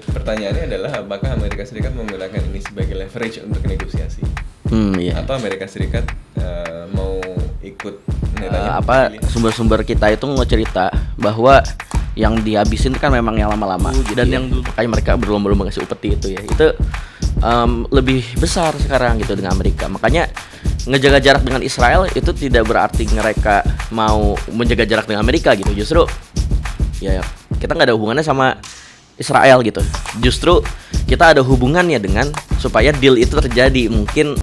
pertanyaannya adalah apakah Amerika Serikat menggunakan ini sebagai leverage untuk negosiasi? Iya. Atau Amerika Serikat mau ikut sumber-sumber kita itu cerita bahwa yang dihabisin kan memang yang lama-lama dan yang kayak mereka berlomba-lomba kasih upeti itu ya, itu lebih besar sekarang gitu dengan Amerika. Makanya ngejaga jarak dengan Israel itu tidak berarti mereka mau menjaga jarak dengan Amerika gitu. Justru ya kita nggak ada hubungannya sama Israel gitu. Justru kita ada hubungannya dengan supaya deal itu terjadi. Mungkin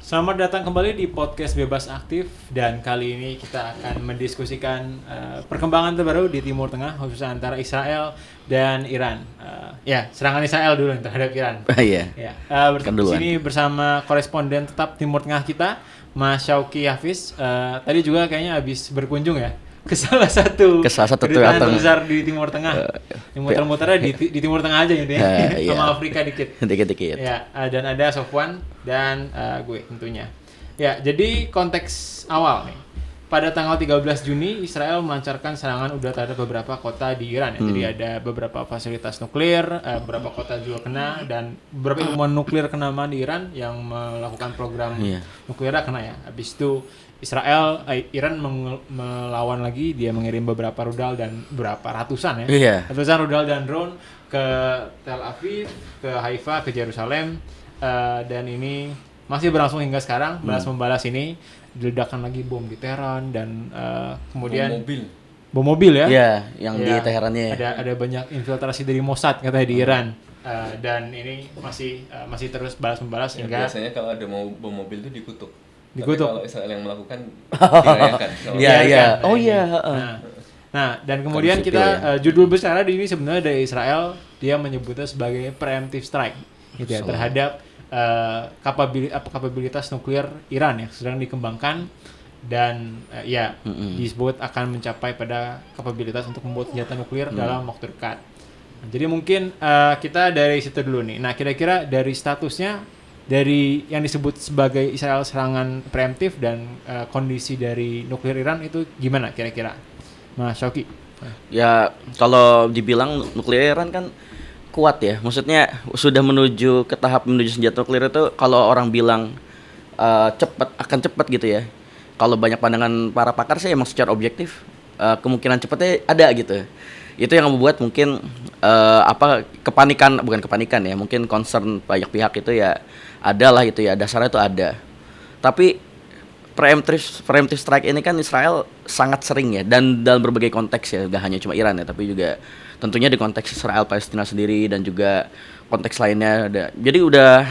Selamat datang kembali di podcast Bebas Aktif, dan kali ini kita akan mendiskusikan perkembangan terbaru di Timur Tengah, khususnya antara Israel dan Iran. Serangan Israel dulu terhadap Iran. Iya. Sini bersama koresponden tetap Timur Tengah kita, Mas Syauki Hafiz. Tadi juga kayaknya habis berkunjung ya ke salah satu kedutaan terbesar di Timur Tengah. Muter-muternya di Timur Tengah aja gitu ya. Sama Afrika dikit. Ya, dan ada Sofwan dan gue tentunya. Ya, jadi konteks awal nih. Pada tanggal 13 Juni, Israel melancarkan serangan udara terhadap beberapa kota di Iran ya. Jadi ada beberapa fasilitas nuklir, beberapa kota juga kena, dan beberapa ilmuwan nuklir kenamaan di Iran yang melakukan program nuklirnya kena ya. Habis itu Iran melawan lagi, dia mengirim beberapa rudal dan ratusan rudal dan drone ke Tel Aviv, ke Haifa, ke Yerusalem, dan ini masih berlangsung hingga sekarang. Balas-membalas ini, diledakkan lagi bom di Teheran dan kemudian bom mobil ya. Iya, yang di Teherannya. Ada banyak infiltrasi dari Mossad katanya di Iran. Dan ini masih terus balas-membalas hingga biasanya kalau ada bom mobil itu dikutuk. Tapi kalau Israel yang melakukan dirayakan. Nah, dan kemudian kita judul besar di ini sebenarnya dari Israel, dia menyebutnya sebagai preemptive strike gitu ya, terhadap kapabilitas nuklir Iran yang sedang dikembangkan, dan disebut akan mencapai pada kapabilitas untuk membuat senjata nuklir dalam waktu dekat. Nah, jadi mungkin kita dari situ dulu nih. Nah, kira-kira dari statusnya, dari yang disebut sebagai Israel serangan preemptif dan kondisi dari nuklir Iran itu gimana kira-kira, Mas Syauki? Ya, kalau dibilang nuklir Iran kan kuat ya. Maksudnya sudah menuju ke tahap menuju senjata nuklir itu, kalau orang bilang akan cepat gitu ya. Kalau banyak pandangan para pakar sih emang secara objektif kemungkinan cepatnya ada gitu. Itu yang membuat mungkin bukan kepanikan ya, mungkin concern banyak pihak itu ya ada lah itu ya, dasarnya itu ada. Tapi preemptive strike ini kan Israel sangat sering ya, dan dalam berbagai konteks ya, gak hanya cuma Iran ya, tapi juga tentunya di konteks Israel Palestina sendiri dan juga konteks lainnya ada. Jadi udah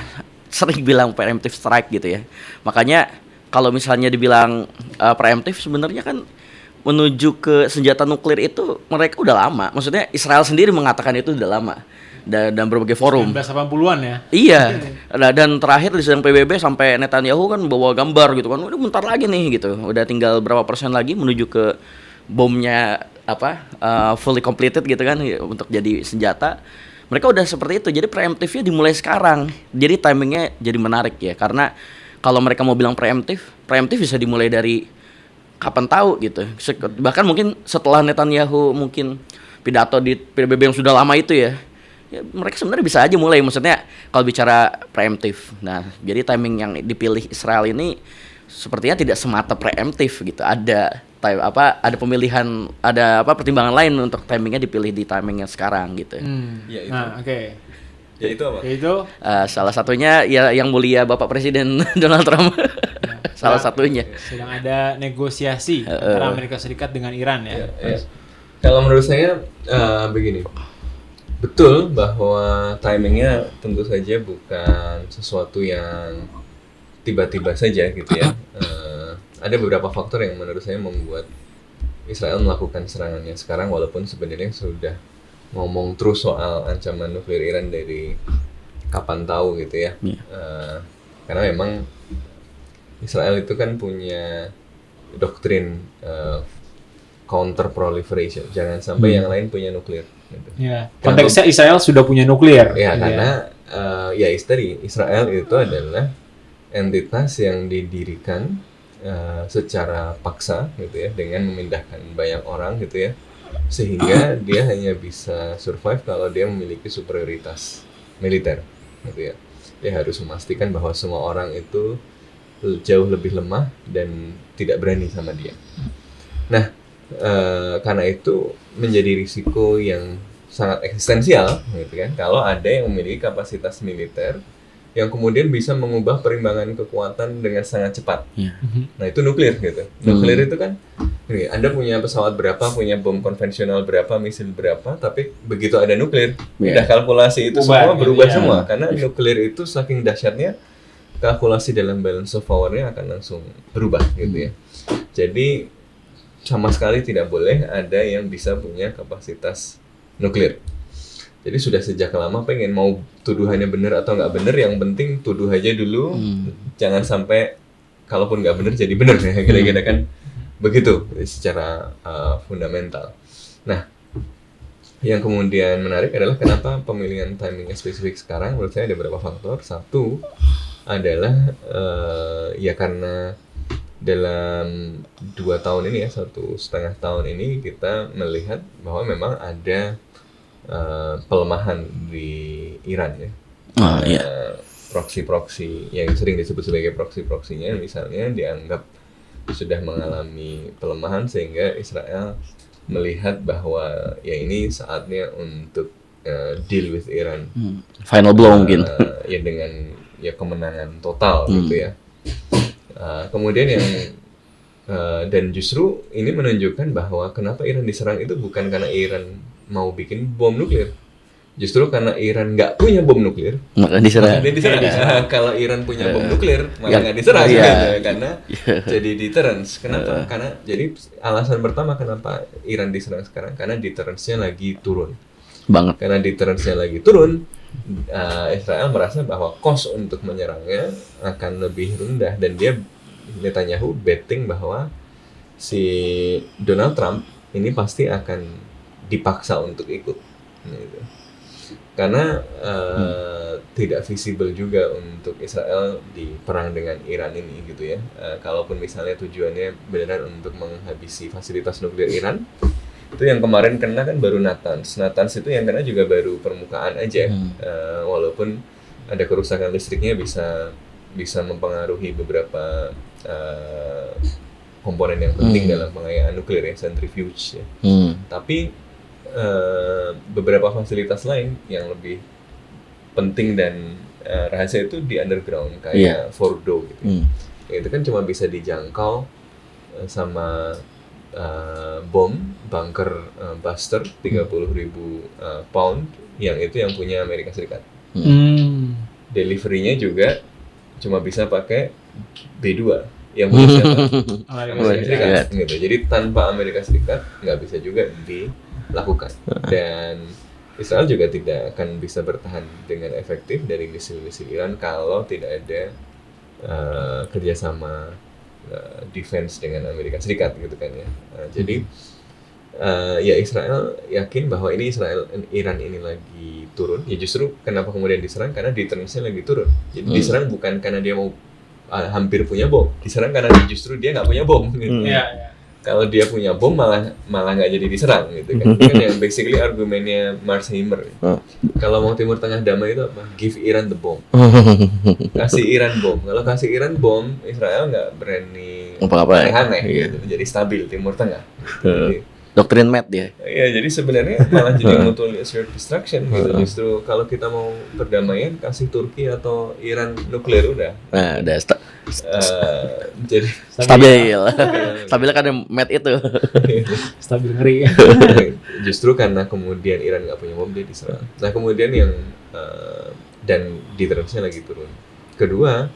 sering bilang preemptive strike gitu ya. Makanya kalau misalnya dibilang preemptive, sebenarnya kan menuju ke senjata nuklir itu mereka udah lama. Maksudnya Israel sendiri mengatakan itu udah lama dan berbagai forum. 1980-an ya. Iya. Dan terakhir di sidang PBB sampai Netanyahu kan bawa gambar gitu kan. Udah bentar lagi nih gitu. Udah tinggal berapa persen lagi menuju ke bomnya fully completed gitu kan untuk jadi senjata. Mereka udah seperti itu. Jadi preemptifnya dimulai sekarang. Jadi timingnya jadi menarik ya, karena kalau mereka mau bilang preemptif bisa dimulai dari kapan tahu gitu. Bahkan mungkin setelah Netanyahu mungkin pidato di PBB yang sudah lama itu ya, mereka sebenarnya bisa aja mulai. Maksudnya kalau bicara preemptif. Nah, jadi timing yang dipilih Israel ini sepertinya tidak semata preemptif gitu. Ada pemilihan, ada pertimbangan lain untuk timingnya dipilih di timing yang sekarang gitu. Ya, itu. Nah, oke. Ya itu apa? Yaitu salah satunya ya yang mulia Bapak Presiden Donald Trump. Salah satunya. Sedang ada negosiasi antara Amerika Serikat dengan Iran ya. Kalau menurut saya begini. Betul bahwa timingnya tentu saja bukan sesuatu yang tiba-tiba saja gitu ya. Ada beberapa faktor yang menurut saya membuat Israel melakukan serangannya sekarang, walaupun sebenarnya sudah ngomong terus soal ancaman nuklir Iran dari kapan tahu gitu ya. Karena memang Israel itu kan punya doktrin counter proliferation, jangan sampai yang lain punya nuklir gitu. Ya, konteksnya Israel sudah punya nuklir. Ya, karena ya tadi Israel itu adalah entitas yang didirikan secara paksa gitu ya, dengan memindahkan banyak orang gitu ya, sehingga dia hanya bisa survive kalau dia memiliki superioritas militer gitu ya. Dia harus memastikan bahwa semua orang itu jauh lebih lemah dan tidak berani sama dia. Nah, karena itu menjadi risiko yang sangat eksistensial gitu kan, kalau ada yang memiliki kapasitas militer yang kemudian bisa mengubah perimbangan kekuatan dengan sangat cepat. Nah, itu nuklir gitu. Nuklir itu kan, Anda punya pesawat berapa, punya bom konvensional berapa, misil berapa, tapi begitu ada nuklir, udah kalkulasi itu semua berubah semua. Karena nuklir itu saking dahsyatnya, kalkulasi dalam balance of power-nya akan langsung berubah gitu ya. Jadi sama sekali tidak boleh ada yang bisa punya kapasitas nuklir. Jadi sudah sejak lama pengen, mau tuduhannya benar atau nggak benar, yang penting tuduh aja dulu, jangan sampai kalaupun nggak benar jadi benar ya, kira-kira kan begitu secara fundamental. Nah, yang kemudian menarik adalah kenapa pemilihan timingnya spesifik sekarang. Menurut saya ada beberapa faktor. Satu adalah ya karena dalam 2 tahun ini ya, 1,5 tahun ini kita melihat bahwa memang ada pelemahan di Iran ya. Proksi-proksi yang sering disebut sebagai proksi-proksinya misalnya dianggap sudah mengalami pelemahan, sehingga Israel melihat bahwa ya ini saatnya untuk deal with Iran. Final blow mungkin. Ya dengan ya kemenangan total gitu ya. Kemudian yang dan justru ini menunjukkan bahwa kenapa Iran diserang itu bukan karena Iran mau bikin bom nuklir, justru karena Iran nggak punya bom nuklir, maka diserang. Kalau Iran punya bom nuklir, malah nggak diserang karena jadi deterrence. Kenapa? Karena jadi alasan pertama kenapa Iran diserang sekarang, karena deterrence-nya lagi turun. Banget. Karena deterrence-nya lagi turun, Israel merasa bahwa cost untuk menyerangnya akan lebih rendah, dan Netanyahu betting bahwa si Donald Trump ini pasti akan dipaksa untuk ikut gitu. Karena tidak visible juga untuk Israel di perang dengan Iran ini gitu ya. Kalaupun misalnya tujuannya beneran untuk menghabisi fasilitas nuklir Iran, itu yang kemarin kena kan baru Natanz itu yang kena juga baru permukaan aja. Walaupun ada kerusakan listriknya bisa mempengaruhi beberapa komponen yang penting dalam pengayaan nuklir ya, centrifuge ya. Tapi beberapa fasilitas lain yang lebih penting dan rahasia itu di underground kayak Fordo gitu. Itu kan cuma bisa dijangkau sama bom bunker buster 30.000 pound yang itu yang punya Amerika Serikat. Delivery-nya juga cuma bisa pakai B2 yang punya siapa? Amerika Serikat gitu. Jadi tanpa Amerika Serikat nggak bisa juga dilakukan, dan Israel juga tidak akan bisa bertahan dengan efektif dari misil-misil Iran kalau tidak ada kerjasama defense dengan Amerika Serikat gitu kan ya. Jadi ya Israel yakin bahwa ini Iran ini lagi turun. Ya justru kenapa kemudian diserang, karena deterrence-nya lagi turun. Jadi diserang bukan karena dia mau hampir punya bom, diserang karena justru dia nggak punya bom gitu. Kalau dia punya bom malah nggak jadi diserang gitu kan. Itu kan yang basically argumennya Marsheimer. Kalau mau Timur Tengah damai itu apa? Give Iran the bomb. Kasih Iran bom. Kalau kasih Iran bom, Israel nggak berani aneh-aneh gitu. Jadi stabil Timur Tengah. Jadi, Doktrin Matt dia. Iya, jadi sebenarnya malah jadi mutually assured destruction gitu. Justru kalau kita mau perdamaian, kasih Turki atau Iran nuklir udah. Nah, udah jadi stabil. Stabil kan Matt itu. Stabil ngeri. Justru karena kemudian Iran nggak punya bom, dia diserang. Nah kemudian yang dan deterrence-nya lagi turun. Kedua,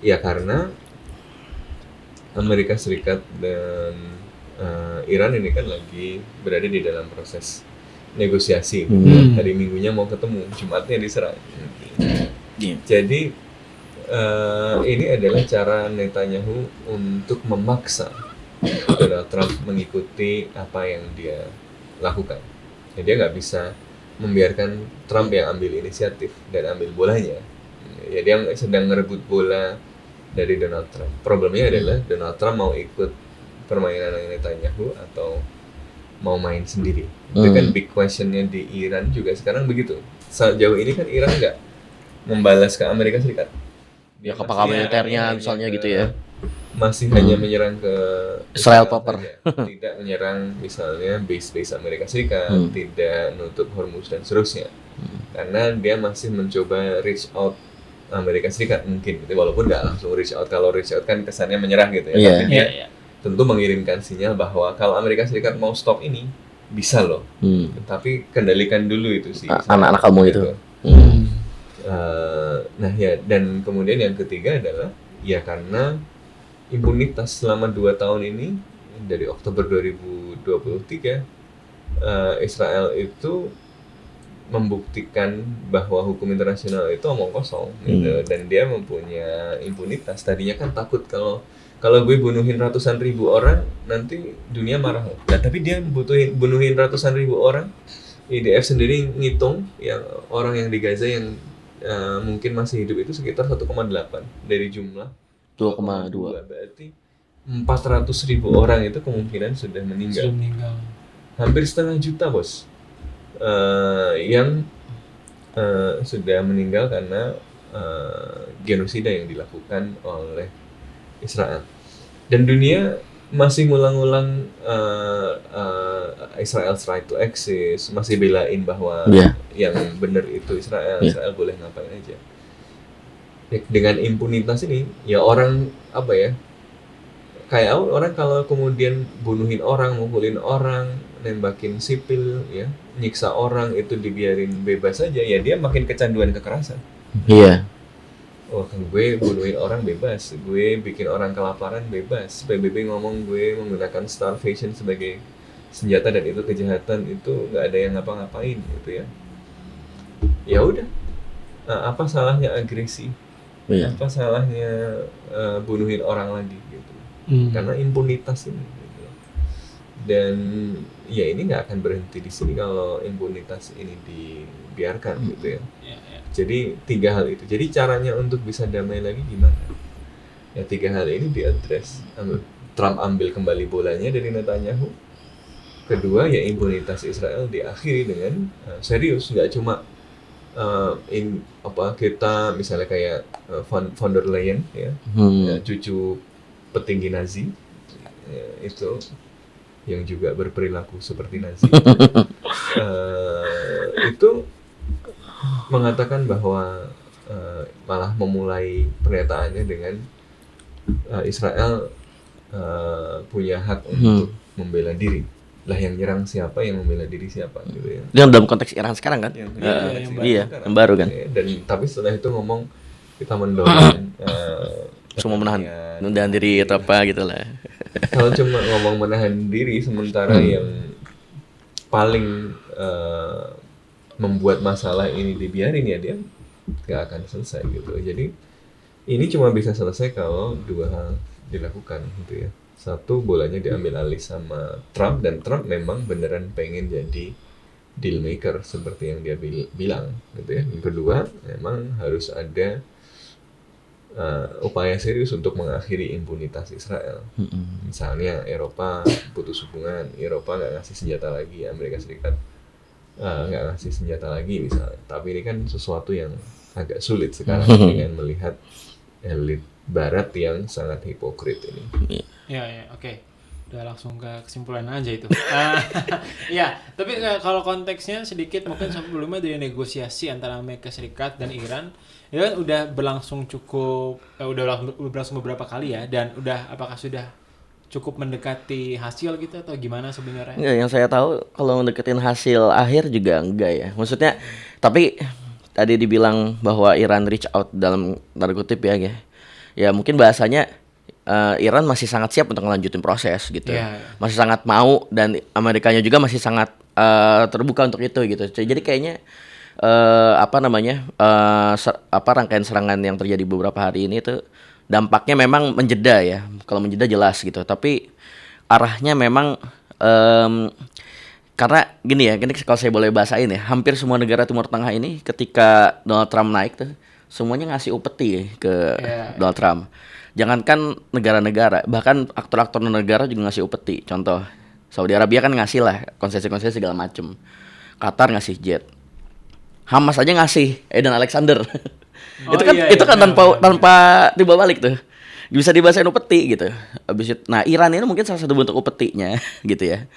ya karena Amerika Serikat dan Iran ini kan lagi berada di dalam proses negosiasi. Hari Minggunya mau ketemu, Jumatnya diserang. Jadi ini adalah cara Netanyahu untuk memaksa Donald Trump mengikuti apa yang dia lakukan. Jadi dia nggak bisa membiarkan Trump yang ambil inisiatif dan ambil bolanya. Ya dia sedang ngerebut bola dari Donald Trump. Problemnya adalah Donald Trump mau ikut permainan Netanyahu atau mau main sendiri. Itu kan big questionnya di Iran juga sekarang begitu. Sejauh ini kan Iran nggak membalas ke Amerika Serikat. Ya kapal militernya misalnya gitu ya. Masih hanya menyerang ke Israel proper. Tidak menyerang misalnya base-base Amerika Serikat, tidak nutup Hormuz dan seterusnya. Karena dia masih mencoba reach out Amerika Serikat mungkin gitu, walaupun nggak langsung reach out. Kalau reach out kan kesannya menyerah gitu ya. Tapi dia tentu mengirimkan sinyal bahwa kalau Amerika Serikat mau stop ini bisa loh. Tapi kendalikan dulu itu sih anak-anak kamu itu. Nah ya, dan kemudian yang ketiga adalah ya karena impunitas selama 2 tahun ini dari Oktober 2023 Israel itu membuktikan bahwa hukum internasional itu omong kosong gitu. Dan dia mempunyai impunitas. Tadinya kan takut kalau gue bunuhin ratusan ribu orang nanti dunia marah. Nah, tapi dia bunuhin ratusan ribu orang. IDF sendiri ngitung yang orang yang di Gaza yang mungkin masih hidup itu sekitar 1,8 dari jumlah 2,2. Berarti 400.000 orang itu kemungkinan sudah meninggal. Hampir setengah juta, bos, yang sudah meninggal karena genosida yang dilakukan oleh Israel. Dan dunia masih ngulang-ngulang Israel's right to exist, masih belain bahwa yang benar itu Israel boleh ngapain aja. Dengan impunitas ini, ya orang apa ya? Kayak orang kalau kemudian bunuhin orang, mukulin orang, nembakin sipil, ya, nyiksa orang itu dibiarin bebas saja, ya dia makin kecanduan kekerasan. Iya. Oh, kan gue bunuhin orang bebas, gue bikin orang kelaparan bebas. PBB ngomong gue menggunakan starvation sebagai senjata dan itu kejahatan, itu nggak ada yang ngapa-ngapain gitu ya. Ya udah, apa salahnya agresi? Apa salahnya bunuhin orang lagi gitu? Karena impunitas ini. Gitu. Dan ya ini nggak akan berhenti di sini kalau impunitas ini dibiarkan gitu ya. Jadi 3 hal itu. Jadi caranya untuk bisa damai lagi gimana? Ya 3 hal ini diadres. Trump ambil kembali bolanya dari Netanyahu. Kedua ya impunitas Israel diakhiri dengan serius, nggak cuma kita misalnya kayak von der Leyen ya, cucu petinggi Nazi ya, itu yang juga berperilaku seperti Nazi. Itu mengatakan bahwa malah memulai pernyataannya dengan Israel punya hak untuk membela diri. Lah yang nyerang siapa, yang membela diri siapa gitu ya. Dalam konteks Iran sekarang kan? Yang baru kan. Dan tapi setelah itu ngomong kita mendorong semua menahan diri atau apa gitu lah. Kalau cuma ngomong menahan diri sementara yang paling membuat masalah ini dibiarin, ya dia nggak akan selesai gitu. Jadi ini cuma bisa selesai kalau 2 hal dilakukan gitu ya. Satu, bolanya diambil alih sama Trump, dan Trump memang beneran pengen jadi deal maker seperti yang dia bilang gitu ya. Yang kedua, memang harus ada upaya serius untuk mengakhiri impunitas Israel. Misalnya Eropa putus hubungan, Eropa nggak ngasih senjata lagi, Amerika Serikat nggak ngasih senjata lagi misalnya. Tapi ini kan sesuatu yang agak sulit sekarang dengan melihat elit Barat yang sangat hipokrit ini. Ya, oke. Udah langsung ke kesimpulan aja itu. Ya, tapi kalau konteksnya sedikit mungkin sebelumnya dari negosiasi antara Amerika Serikat dan Iran, itu kan udah berlangsung berlangsung beberapa kali ya, dan apakah sudah cukup mendekati hasil gitu atau gimana sebenarnya? Enggak, yang saya tahu kalau mendeketin hasil akhir juga enggak ya. Maksudnya, tapi tadi dibilang bahwa Iran reach out dalam tanda kutip ya. Ya mungkin bahasanya Iran masih sangat siap untuk melanjutin proses gitu. Masih sangat mau, dan Amerikanya juga masih sangat terbuka untuk itu gitu. Jadi kayaknya rangkaian serangan yang terjadi beberapa hari ini itu dampaknya memang menjeda ya. Kalau menjeda jelas gitu. Tapi arahnya memang karena gini ya, gini kalau saya boleh bahasain ya, hampir semua negara Timur Tengah ini ketika Donald Trump naik tuh semuanya ngasih upeti ya ke Donald Trump. Jangankan negara-negara, bahkan aktor-aktor negara juga ngasih upeti. Contoh, Saudi Arabia kan ngasih lah konsesi-konsesi segala macem. Qatar ngasih jet. Hamas aja ngasih Eden Alexander. Itu kan tanpa tiba balik tuh. Bisa dibahasain upeti gitu. Habis itu, nah Iran ini mungkin salah satu bentuk upetinya gitu ya.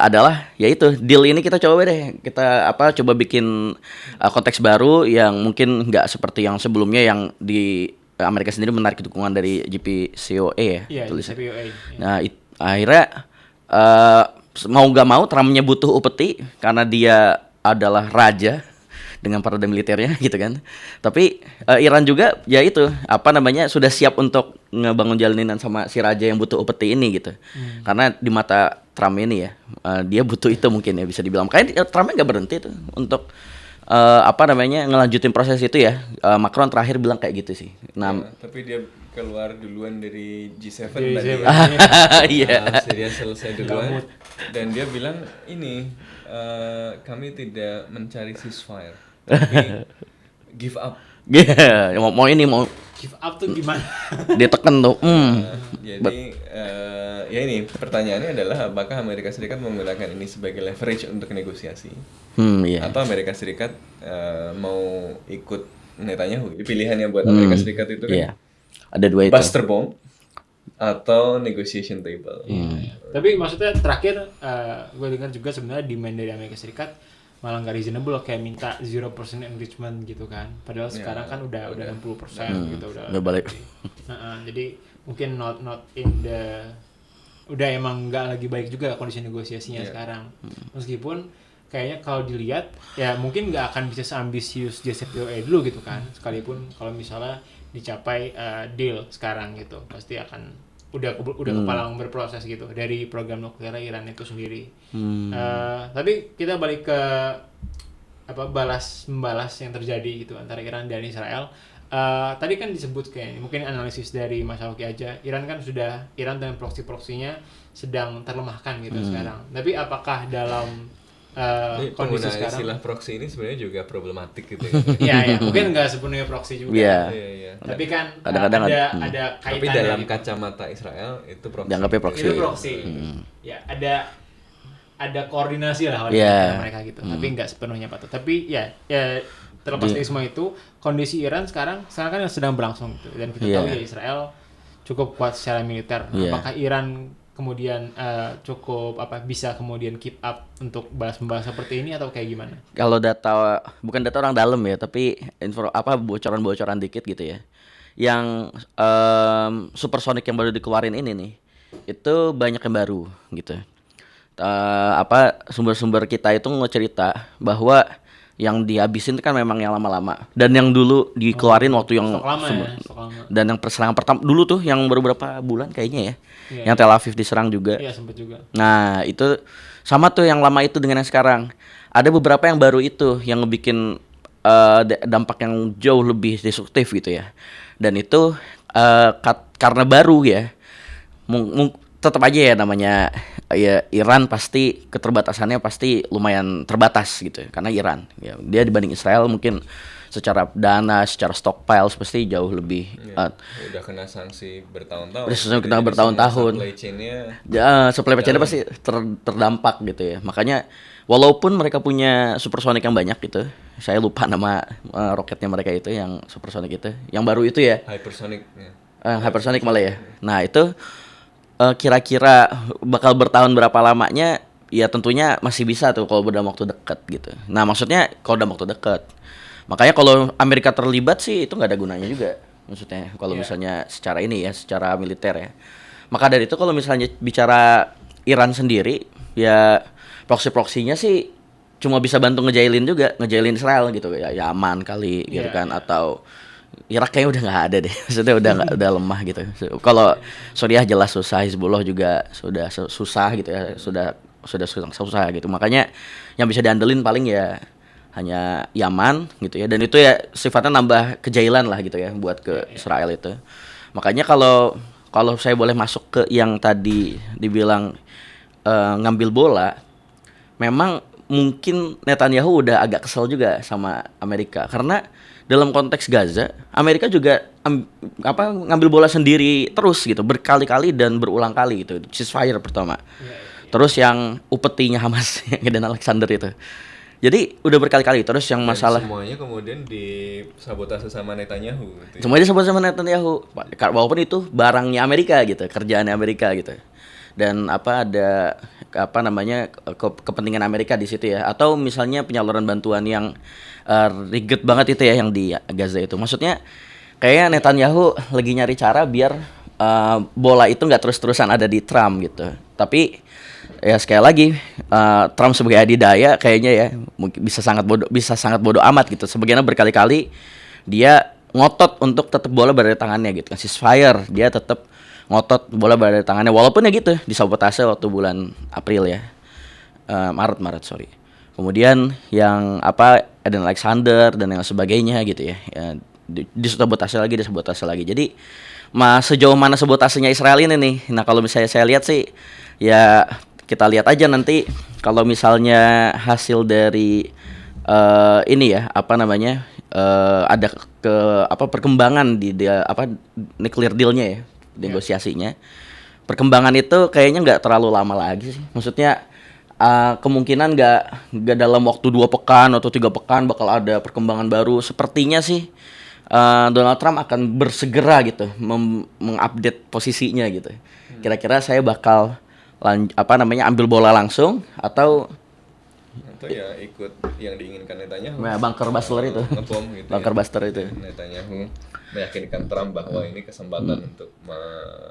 Adalah yaitu deal ini kita coba deh, kita coba bikin konteks baru yang mungkin nggak seperti yang sebelumnya yang di Amerika sendiri menarik dukungan dari JPCOA ya. Iya, JPCOA. Nah akhirnya mau nggak mau Trumpnya butuh upeti karena dia adalah raja dengan parade militernya gitu kan. Tapi Iran juga ya itu sudah siap untuk ngebangun jalinan sama si raja yang butuh upeti ini gitu. Karena di mata Trump ini ya dia butuh itu mungkin ya bisa dibilang. Makanya Trumpnya nggak berhenti tuh untuk ngelanjutin proses itu ya. Macron terakhir bilang kayak gitu sih. Nah, tapi dia keluar duluan dari G7 tadi. Iya. Dia selesai duluan dan dia bilang ini kami tidak mencari ceasefire, tapi give up. Iya, mau give up tuh gimana? Dia tekan tuh. Jadi ya ini pertanyaannya adalah apakah Amerika Serikat menggunakan ini sebagai leverage untuk negosiasi? Iya. Atau Amerika Serikat mau ikut Netanyahu? Pilihannya buat Amerika Serikat itu kan. Iya. Ada dua itu. Buster bomb atau negotiation table. Tapi maksudnya terakhir gue dengar juga sebenarnya demand dari Amerika Serikat malah nggak reasonable kayak minta 0% enrichment gitu kan. Padahal sekarang kan udah 60% gitu udah balik. Jadi mungkin not in the udah emang nggak lagi baik juga kondisi negosiasinya sekarang. Meskipun kayaknya kalau dilihat ya mungkin nggak akan bisa seambisius JCPOA dulu gitu kan. Sekalipun kalau misalnya dicapai deal sekarang gitu pasti akan udah kepalang berproses gitu dari program nuklir Iran itu sendiri. Tapi kita balik ke membalas yang terjadi gitu antara Iran dan Israel. Tadi kan disebut kayak mungkin analisis dari Mas Aoki aja, Iran dan proksi-proksinya sedang terlemahkan gitu sekarang. Tapi apakah dalam kondisi sekarang istilah proxy ini sebenarnya juga problematik gitu ya. Iya, mungkin nggak sepenuhnya proxy juga. Iya. Tapi kan kadang-kadang ada kaitannya. Tapi dalam kacamata Israel itu proxy. Dianggapnya proxy. Itu proxy. Ya, ada koordinasi lah mereka gitu. Tapi nggak sepenuhnya patut. Tapi ya terlepas dari semua itu, kondisi Iran sekarang kan sedang berlangsung gitu. Dan kita tahu ya Israel cukup kuat secara militer. Apakah Iran kemudian cukup bisa kemudian keep up untuk membahas seperti ini atau kayak gimana? Kalau bukan data orang dalam ya, tapi bocoran-bocoran dikit gitu ya. Yang supersonic yang baru dikeluarin ini nih, itu banyak yang baru gitu. Sumber-sumber kita itu ngecerita bahwa yang dihabisin itu kan memang yang lama-lama dan yang dulu dikeluarin waktu yang stok lama. Dan yang serangan pertama dulu tuh yang baru beberapa bulan kayaknya ya. Yang Tel Aviv diserang juga. Iya, sempat juga. Nah, itu sama tuh yang lama itu dengan yang sekarang. Ada beberapa yang baru itu yang ngebikin dampak yang jauh lebih destruktif gitu ya. Dan itu karena baru ya. Tetap aja ya namanya ya Iran pasti keterbatasannya pasti lumayan terbatas gitu ya, karena Iran ya dia dibanding Israel mungkin secara dana, secara stockpiles pasti jauh lebih udah kena sanksi bertahun-tahun. Kena bertahun-tahun. Supply chainnya pasti terdampak gitu ya. Makanya walaupun mereka punya supersonic yang banyak gitu, saya lupa nama roketnya mereka itu yang supersonic itu, yang baru itu ya. Hypersonic. Hypersonic malah ya. Nah, itu kira-kira bakal bertahan berapa lamanya ya tentunya masih bisa tuh kalau dalam waktu dekat gitu. Nah maksudnya kalau dalam waktu dekat, makanya kalau Amerika terlibat sih itu nggak ada gunanya juga maksudnya kalau misalnya secara ini ya secara militer ya. Maka dari itu kalau misalnya bicara Iran sendiri ya proksi-proksinya sih cuma bisa bantu ngejailin Israel gitu ya aman kali gitu kan, atau Irak kayaknya udah nggak ada deh, maksudnya udah lemah gitu. Kalau Suriah jelas susah, Hizbullah juga sudah susah gitu ya, sudah susah gitu. Makanya yang bisa diandelin paling ya hanya Yaman gitu ya, dan itu ya sifatnya nambah kejailan lah gitu ya buat ke Israel itu. Makanya kalau saya boleh masuk ke yang tadi dibilang ngambil bola, memang mungkin Netanyahu udah agak kesel juga sama Amerika karena dalam konteks Gaza, Amerika juga ngambil bola sendiri terus gitu, berkali-kali dan berulang kali gitu. Ceasefire pertama. Terus yang upetinya Hamas yang Eden Alexander itu. Jadi udah berkali-kali terus yang masalah semuanya kemudian disabotase sama Netanyahu gitu ya. Semuanya disabotase sama Netanyahu. Walaupun itu barangnya Amerika gitu, kerjaannya Amerika gitu. Dan ada kepentingan Amerika di situ ya, atau misalnya penyaluran bantuan yang ribet banget itu ya yang di Gaza itu. Maksudnya kayaknya Netanyahu lagi nyari cara biar bola itu nggak terus-terusan ada di Trump gitu. Tapi ya sekali lagi Trump sebagai adidaya kayaknya ya mungkin bisa sangat bodoh amat gitu. Sebagaimana berkali-kali dia ngotot untuk tetap bola berada di tangannya gitu. Ceasefire dia tetap ngotot bola berada di tangannya walaupun ya gitu disabotase waktu bulan April ya. Maret sorry. Kemudian yang Eden Alexander dan yang sebagainya gitu ya. Disabotase lagi. Jadi sejauh mana sabotasenya Israel ini nih. Nah, kalau misalnya saya lihat sih ya kita lihat aja nanti kalau misalnya hasil dari ini ya ada perkembangan di nuclear deal-nya ya, negosiasinya. Perkembangan itu kayaknya nggak terlalu lama lagi sih. Maksudnya kemungkinan nggak dalam waktu 2 pekan atau 3 pekan bakal ada perkembangan baru. Sepertinya sih Donald Trump akan bersegera gitu mengupdate posisinya gitu. Kira-kira saya bakal ambil bola langsung atau ya ikut yang diinginkan Netanyahu. Bunker Buster itu. Ngebom gitu. Bunker Buster itu. Netanyahu meyakinkan Trump bahwa ini kesempatan untuk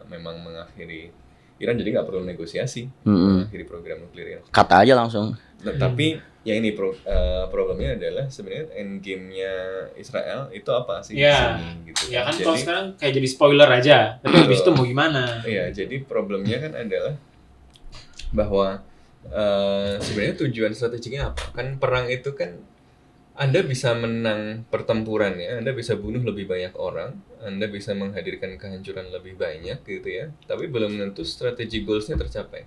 memang mengakhiri Iran, jadi nggak perlu negosiasi mengakhiri program nuklir Iran. Kata aja langsung. Nah, tapi yang ini problemnya adalah sebenarnya end game-nya Israel itu apa sih di sini gitu. Ya kan kalau sekarang kayak jadi spoiler aja. Tapi habis itu mau gimana? Iya, jadi problemnya kan adalah bahwa sebenarnya tujuan strategiknya apa? Kan perang itu kan Anda bisa menang pertempuran ya, Anda bisa bunuh lebih banyak orang, Anda bisa menghadirkan kehancuran lebih banyak gitu ya, tapi belum tentu strategi goals-nya tercapai.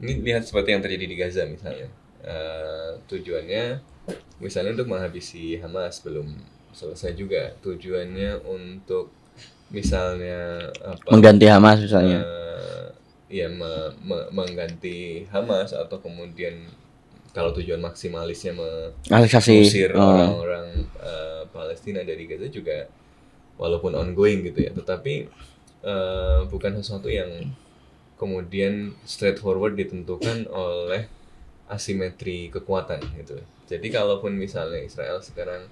Ini lihat seperti yang terjadi di Gaza misalnya. Tujuannya misalnya untuk menghabisi Hamas belum selesai juga. Tujuannya untuk misalnya mengganti Hamas misalnya. Mengganti Hamas atau kemudian kalau tujuan maksimalisnya mengusir mengusir orang-orang Palestina dari Gaza juga walaupun ongoing gitu ya, tetapi bukan sesuatu yang kemudian straightforward ditentukan oleh asimetri kekuatan gitu. Jadi kalaupun misalnya Israel sekarang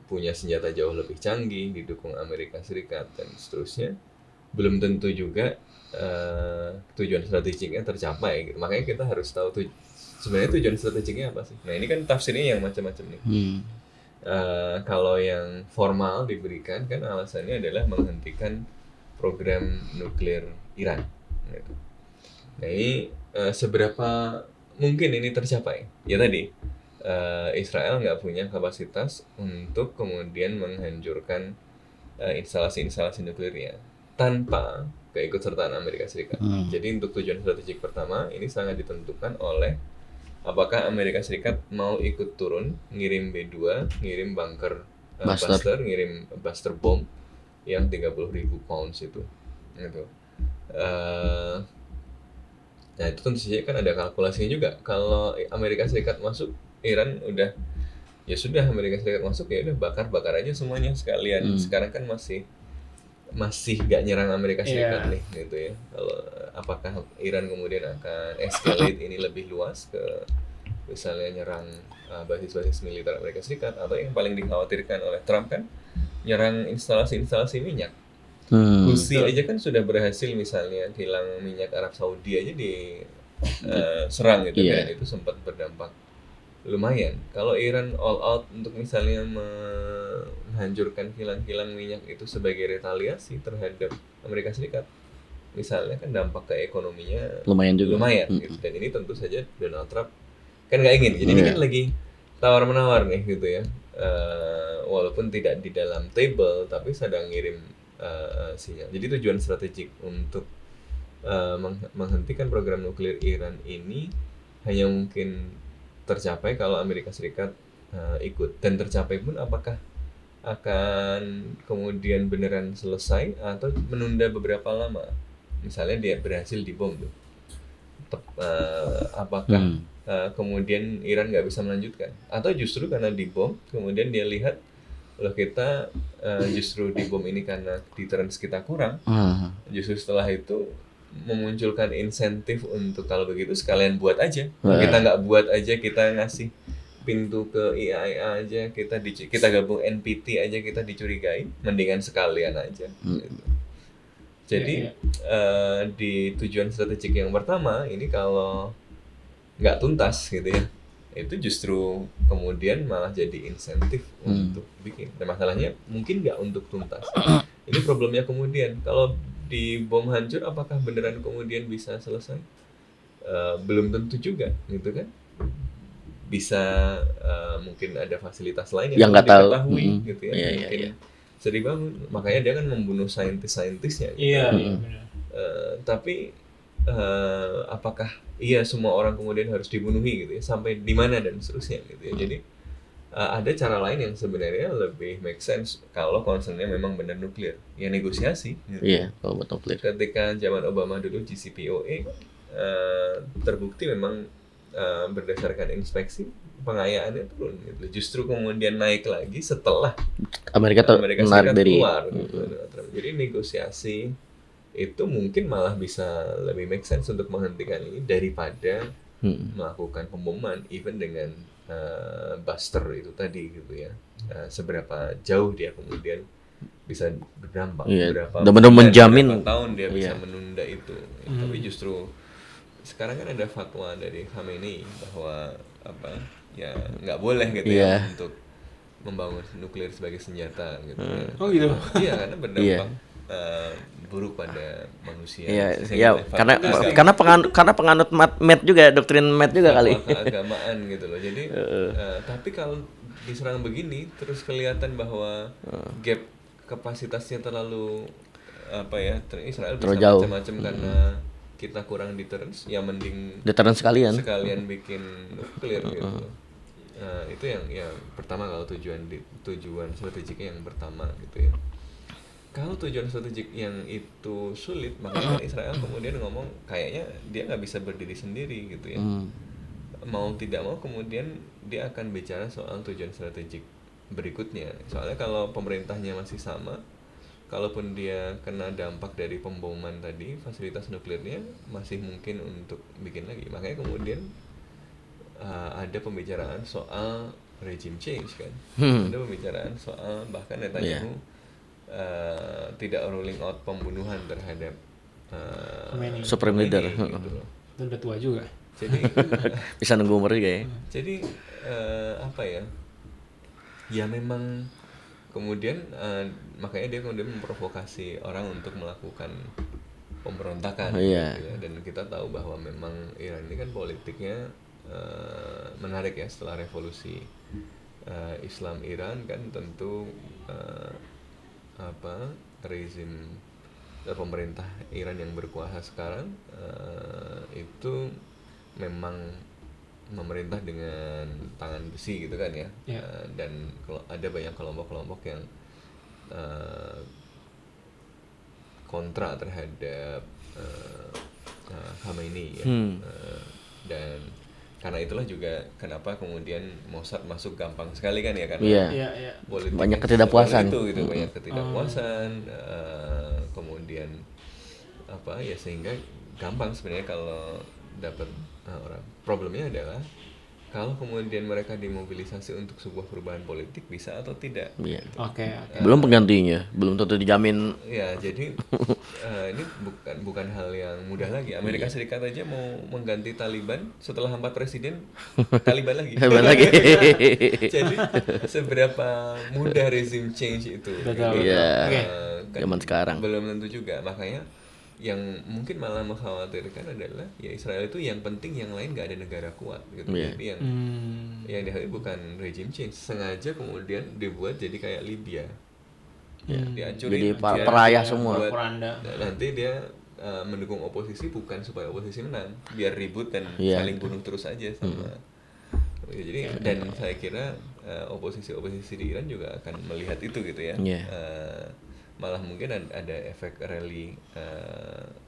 punya senjata jauh lebih canggih didukung Amerika Serikat dan seterusnya, belum tentu juga tujuan strategiknya tercapai gitu. Makanya kita harus tahu sebenarnya tujuan strategiknya apa sih. Nah ini kan tafsirnya yang macam-macam nih. Kalau yang formal diberikan kan alasannya adalah menghentikan program nuklir Iran gitu. Nah ini seberapa mungkin ini tercapai? Ya tadi Israel nggak punya kapasitas untuk kemudian menghancurkan instalasi-instalasi nuklirnya tanpa keikutsertaan Amerika Serikat. Jadi untuk tujuan strategik pertama ini sangat ditentukan oleh apakah Amerika Serikat mau ikut turun, ngirim B2, ngirim bunker buster, ngirim buster bomb yang 30.000 pounds itu. Gitu. Nah itu tentu saja kan ada kalkulasinya juga. Kalau Amerika Serikat masuk, Iran udah ya sudah, Amerika Serikat masuk ya udah bakar aja semuanya sekalian. Sekarang kan masih gak nyerang Amerika Serikat nih gitu ya. Kalau apakah Iran kemudian akan escalate ini lebih luas ke misalnya nyerang basis-basis militer Amerika Serikat, atau yang paling dikhawatirkan oleh Trump kan nyerang instalasi-instalasi minyak. Houthi aja kan sudah berhasil misalnya hilang minyak Arab Saudi aja di serang gitu kan, itu sempat berdampak lumayan. Kalau Iran all out untuk misalnya menghancurkan kilang-kilang minyak itu sebagai retaliasi terhadap Amerika Serikat, misalnya kan dampak ke ekonominya lumayan gitu. Dan ini tentu saja Donald Trump kan nggak ingin. Jadi ini kan lagi tawar-menawar nih gitu ya. Walaupun tidak di dalam table tapi sedang ngirim sinyal. Jadi tujuan strategik untuk menghentikan program nuklir Iran ini hanya mungkin tercapai kalau Amerika Serikat ikut, dan tercapai pun apakah akan kemudian beneran selesai atau menunda beberapa lama. Misalnya dia berhasil dibom tuh, apakah kemudian Iran nggak bisa melanjutkan, atau justru karena dibom kemudian dia lihat loh kita justru dibom ini karena deterrence kita kurang, justru setelah itu memunculkan insentif untuk kalau begitu sekalian buat aja, kita nggak buat aja, kita ngasih pintu ke IAEA aja, kita gabung NPT aja, kita dicurigai, mendingan sekalian aja gitu. Jadi di tujuan strategik yang pertama ini kalau nggak tuntas gitu ya, itu justru kemudian malah jadi insentif untuk bikin. Dan masalahnya mungkin nggak untuk tuntas. Ini problemnya kemudian kalau di bom hancur, apakah beneran kemudian bisa selesai? Belum tentu juga, gitu kan? Bisa mungkin ada fasilitas lain yang nggak tahu diketahui, gitu ya. Mungkin bisa dibangun. Makanya dia kan membunuh saintis-saintisnya. Gitu. Tapi apakah semua orang kemudian harus dibunuhi gitu ya, sampai di mana dan seterusnya gitu ya. Jadi ada cara lain yang sebenarnya lebih make sense kalau concernnya memang benar nuklir, ya negosiasi gitu. Kalau buat nuklir. Ketika zaman Obama dulu JCPOA terbukti memang berdasarkan inspeksi pengayaannya turun gitu. Justru kemudian naik lagi setelah Amerika Serikat keluar gitu. Jadi negosiasi itu mungkin malah bisa lebih make sense untuk menghentikan ini daripada melakukan pemboman, even dengan buster itu tadi gitu ya. Seberapa jauh dia kemudian bisa berdampak, berapa menjamin tahun dia bisa menunda itu. Tapi justru sekarang kan ada fatwa dari Khamenei bahwa nggak boleh gitu ya untuk membangun nuklir sebagai senjata gitu. Oh gitu. Iya, karena berdampak buruk pada manusia. Karena penganut Met juga, doktrin Met juga kali. Keagamaan gitu loh. Jadi tapi kalau diserang begini terus kelihatan bahwa gap kapasitasnya terlalu Israel bisa macam-macam karena kita kurang deterrence, ya mending deterrence sekalian bikin nuklir gitu. Itu yang pertama kalau tujuan strategiknya yang pertama gitu ya. Kalau tujuan strategik yang itu sulit, makanya Israel kemudian ngomong kayaknya dia nggak bisa berdiri sendiri gitu ya. Mau tidak mau kemudian dia akan bicara soal tujuan strategik berikutnya. Soalnya kalau pemerintahnya masih sama, kalaupun dia kena dampak dari pemboman tadi, fasilitas nuklirnya masih mungkin untuk bikin lagi. Makanya kemudian ada pembicaraan soal regime change kan. Ada pembicaraan soal bahkan Netanyahu tidak ruling out pembunuhan terhadap Supreme Leader gitu. Dan udah tua juga. Jadi bisa nunggu umur juga ya. Jadi ya memang kemudian makanya dia kemudian memprovokasi orang untuk melakukan pemberontakan gitu ya. Dan kita tahu bahwa memang Iran ini kan politiknya menarik ya. Setelah revolusi Islam Iran kan tentu rezim pemerintah Iran yang berkuasa sekarang itu memang memerintah dengan tangan besi gitu kan ya. Dan ada banyak kelompok-kelompok yang kontra terhadap Khamenei ya. Dan karena itulah juga kenapa kemudian Mossad masuk gampang sekali kan ya, karena banyak ketidakpuasan itu gitu, banyak ketidakpuasan kemudian sehingga gampang sebenarnya kalau dapat orang. Problemnya adalah kalau kemudian mereka dimobilisasi untuk sebuah perubahan politik, bisa atau tidak. Oke. Belum penggantinya, belum tentu dijamin. Ya, jadi ini bukan hal yang mudah lagi. Amerika Serikat aja mau mengganti Taliban setelah 4 presiden, Taliban lagi. Jadi seberapa mudah rezim change itu? Zaman sekarang. Belum tentu juga. Makanya yang mungkin malah mengkhawatirkan adalah ya Israel itu yang penting, yang lain nggak ada negara kuat gitu. Jadi yang dihadapi bukan regime change, sengaja kemudian dibuat jadi kayak Libya, dihancurin, jadi perayah semua. Nanti dia mendukung oposisi bukan supaya oposisi menang, biar ribut dan Iya. saling bunuh terus aja sama. Ya, jadi dan saya kira oposisi di Iran juga akan melihat itu gitu ya. Iya. Malah mungkin ada efek rally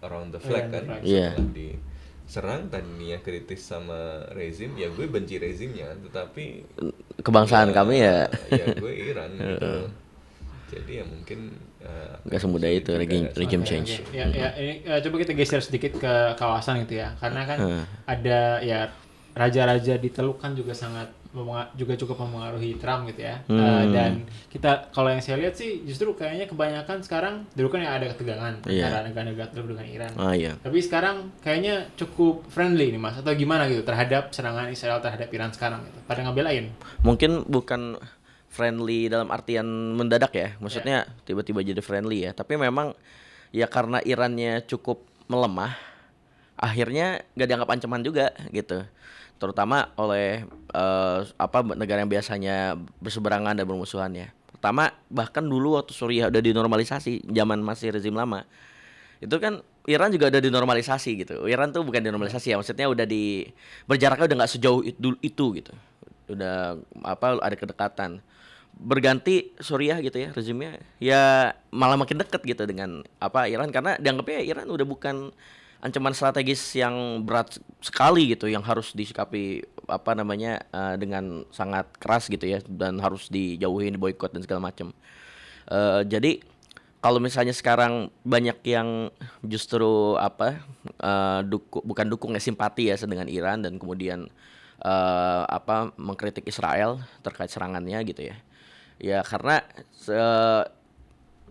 around the flag kan, Iya. setelah diserang tadinya kritis sama rezim, ya gue benci rezimnya, tetapi Kebangsaan kami ya gue Iran gitu. Jadi ya mungkin nggak semudah itu regime change. Ya, ini coba kita geser sedikit ke kawasan gitu ya, karena kan ada ya raja-raja di Teluk kan juga juga cukup memengaruhi Trump gitu ya. Dan kita kalau yang saya lihat sih justru kayaknya kebanyakan sekarang dulu kan ya ada ketegangan antara negara-negara Teluk dengan Iran. Iya. Tapi sekarang kayaknya cukup friendly nih Mas, atau gimana gitu terhadap serangan Israel terhadap Iran sekarang gitu. Pada ngebelain. Mungkin bukan friendly dalam artian mendadak ya, maksudnya tiba-tiba jadi friendly ya, tapi memang ya karena Irannya cukup melemah, akhirnya gak dianggap ancaman juga gitu, terutama oleh negara yang biasanya berseberangan dan bermusuhan ya. Pertama, bahkan dulu waktu Suriah udah dinormalisasi zaman masih rezim lama, itu kan Iran juga udah dinormalisasi gitu. Iran tuh bukan dinormalisasi ya, maksudnya udah berjaraknya udah nggak sejauh itu gitu, udah ada kedekatan. Berganti Suriah gitu ya rezimnya, ya malah makin dekat gitu dengan Iran, karena dianggapnya Iran udah bukan ancaman strategis yang berat sekali gitu, yang harus disikapi dengan sangat keras gitu ya, dan harus dijauhin, diboikot dan segala macam. Jadi kalau misalnya sekarang banyak yang justru bukan dukung ya, simpati ya dengan Iran, dan kemudian mengkritik Israel terkait serangannya gitu ya. Ya karena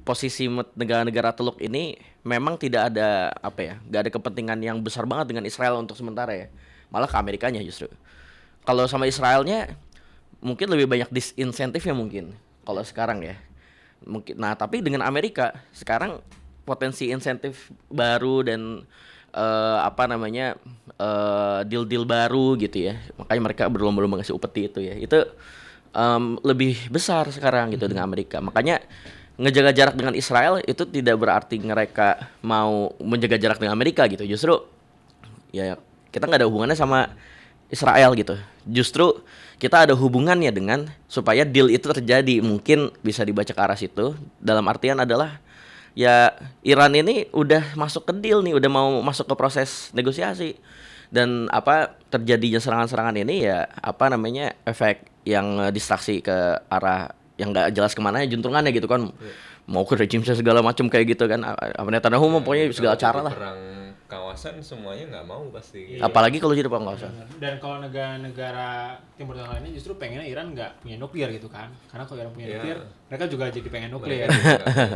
posisi negara-negara Teluk ini memang tidak ada nggak ada kepentingan yang besar banget dengan Israel untuk sementara ya, malah ke Amerikanya justru. Kalau sama Israelnya mungkin lebih banyak disinsentifnya mungkin kalau sekarang ya mungkin. Nah tapi dengan Amerika sekarang potensi insentif baru dan deal-deal baru gitu ya, makanya mereka berlomba-lomba ngasih upeti itu ya, itu lebih besar sekarang gitu dengan Amerika. Makanya ngejaga jarak dengan Israel itu tidak berarti mereka mau menjaga jarak dengan Amerika gitu. Justru ya kita nggak ada hubungannya sama Israel gitu. Justru kita ada hubungannya dengan supaya deal itu terjadi. Mungkin bisa dibaca ke arah situ. Dalam artian adalah ya Iran ini udah masuk ke deal nih, udah mau masuk ke proses negosiasi. Dan terjadinya serangan-serangan ini ya efek yang distraksi ke arah yang nggak jelas kemana ya, juntrungannya gitu kan, mau ke regime segala macam kayak gitu kan. Netanyahu mau pokoknya segala cara lah. Perang kawasan semuanya nggak mau pasti. Apalagi kalau jadi perang kawasan. Dan kalau negara-negara Timur Tengah ini justru pengennya Iran nggak punya nuklir gitu kan, karena kalau Iran punya nuklir, mereka juga jadi pengen nuklir.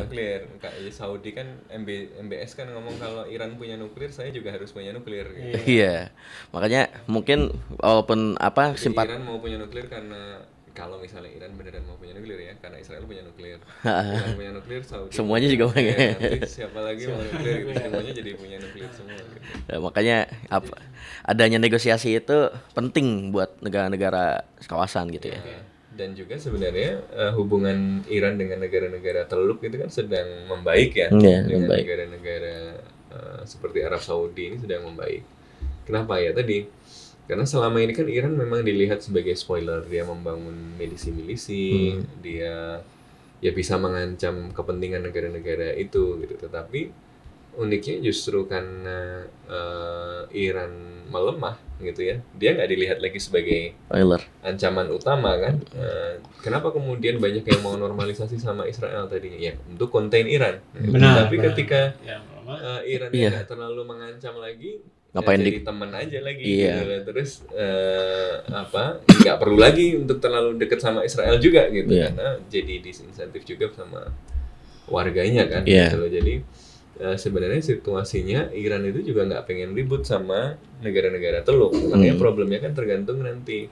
Nuklir, kayak Saudi kan MBS kan ngomong kalau Iran punya nuklir, saya juga harus punya nuklir. Gitu. Iya, makanya mungkin walaupun Iran mau punya nuklir karena kalau misalnya Iran beneran mau punya nuklir ya, karena Israel punya nuklir, Iran punya nuklir, Saudi semuanya juga pengen. Nanti siapa lagi mau nuklir gitu, semuanya jadi punya nuklir semua. Gitu. Ya, makanya adanya negosiasi itu penting buat negara-negara kawasan gitu ya. Dan juga sebenarnya hubungan Iran dengan negara-negara Teluk itu kan sedang membaik ya, dengan membaik. Negara-negara seperti Arab Saudi ini sedang membaik. Kenapa ya tadi? Karena selama ini kan Iran memang dilihat sebagai spoiler, dia membangun milisi-milisi, dia ya bisa mengancam kepentingan negara-negara itu gitu. Tetapi uniknya justru karena Iran melemah gitu ya, dia nggak dilihat lagi sebagai ancaman utama kan. Kenapa kemudian banyak yang mau normalisasi sama Israel tadinya ya untuk konten Iran. Tapi ketika Iran nggak terlalu mengancam lagi, ngapain jadi teman aja lagi gitu. Terus nggak perlu lagi untuk terlalu dekat sama Israel juga gitu, karena jadi disinsentif juga sama warganya kan gitu. Jadi sebenarnya situasinya Iran itu juga nggak pengen ribut sama negara-negara Teluk. Makanya problemnya kan tergantung nanti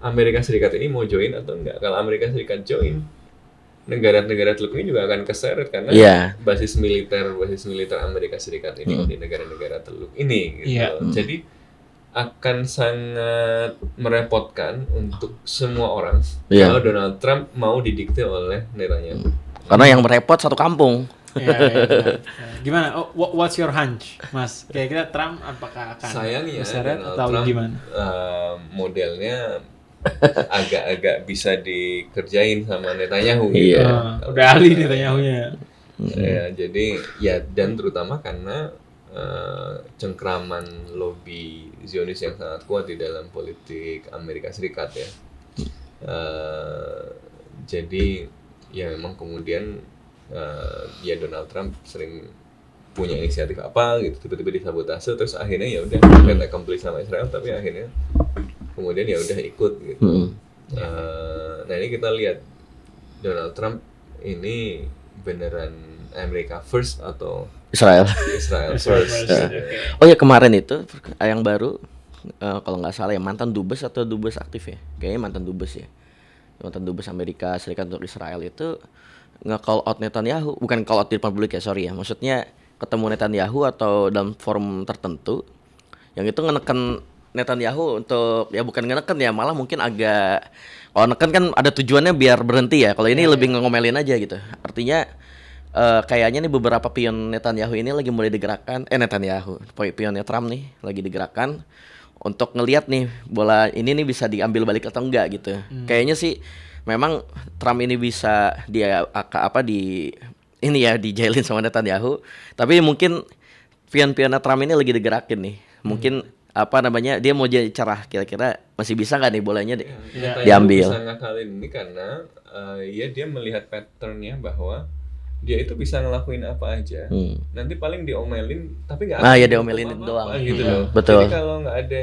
Amerika Serikat ini mau join atau enggak. Kalau Amerika Serikat join, negara-negara Teluk ini juga akan keseret karena basis militer Amerika Serikat ini di negara-negara Teluk ini gitu. Jadi akan sangat merepotkan untuk semua orang kalau Donald Trump mau didikte oleh Netanyahu. Karena yang repot satu kampung. Benar. Gimana? What's your hunch, Mas? Kira-kira Trump apakah akan sayangnya diseret Donald atau Trump gimana? Modelnya agak-agak bisa dikerjain sama Netanyahu Iya. gitu. Udah ahli Netanyahu-nya. Ya, jadi ya dan terutama karena cengkraman lobby Zionis yang sangat kuat di dalam politik Amerika Serikat ya. Jadi ya memang kemudian ya Donald Trump sering punya inisiatif apa gitu tiba-tiba disabotase terus akhirnya ya udah kan accomplish sama Israel tapi akhirnya kemudian ya udah ikut gitu. Nah ini kita lihat Donald Trump ini beneran America first atau Israel. first. Oh ya kemarin itu yang baru kalau nggak salah ya mantan dubes atau dubes aktif ya, kayaknya mantan dubes ya, mantan dubes Amerika Serikat untuk Israel itu nge-call out Netanyahu, bukan call out di depan publik ya, sorry ya, maksudnya ketemu Netanyahu atau dalam forum tertentu yang itu ngenekan Netanyahu untuk ya bukan ngenekan ya malah mungkin agak kalau neken kan ada tujuannya biar berhenti ya, kalau ini lebih ngomelin aja gitu, artinya kayaknya nih beberapa pion Netanyahu ini lagi mulai digerakkan pionnya Trump nih lagi digerakkan untuk ngelihat nih bola ini nih bisa diambil balik atau enggak gitu. Kayaknya sih memang Trump ini bisa dia ini ya dijailin sama Netanyahu, tapi mungkin pion-pionnya Trump ini lagi digerakin nih. Mungkin dia mau jadi cerah kira-kira masih bisa nggak nih bolanya diambil. Bisa ngakalin ini karena dia melihat patternnya bahwa dia itu bisa ngelakuin apa aja. Nanti paling diomelin tapi nggak ya diomelin doang gitu loh. Betul. Jadi kalau nggak ada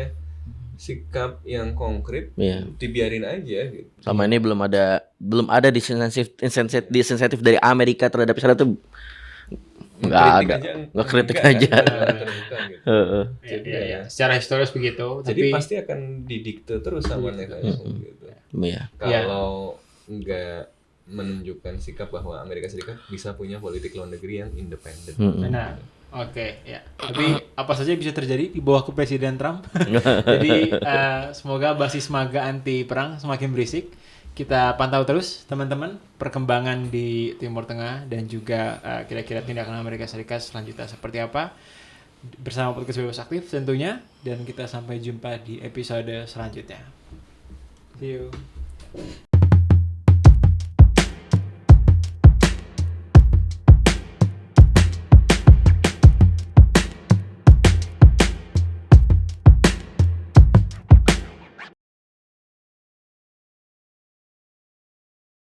sikap yang konkret dibiarin aja gitu. Sama ini belum ada disinsentif dari Amerika terhadap Israel tuh nggak ada, nggak kritik aja. Jadi ya, secara historis begitu. Jadi tapi pasti akan didikte terus sama Netanyahu gitu. Kalau nggak menunjukkan sikap bahwa Amerika Serikat bisa punya politik luar negeri yang independen. Benar. Oke, ya. Tapi apa saja bisa terjadi di bawah Presiden Trump. Jadi semoga basis MAGA anti perang semakin berisik. Kita pantau terus teman-teman perkembangan di Timur Tengah dan juga kira-kira tindakan Amerika Serikat selanjutnya seperti apa bersama Podcast Bebas Aktif tentunya, dan kita sampai jumpa di episode selanjutnya. See you.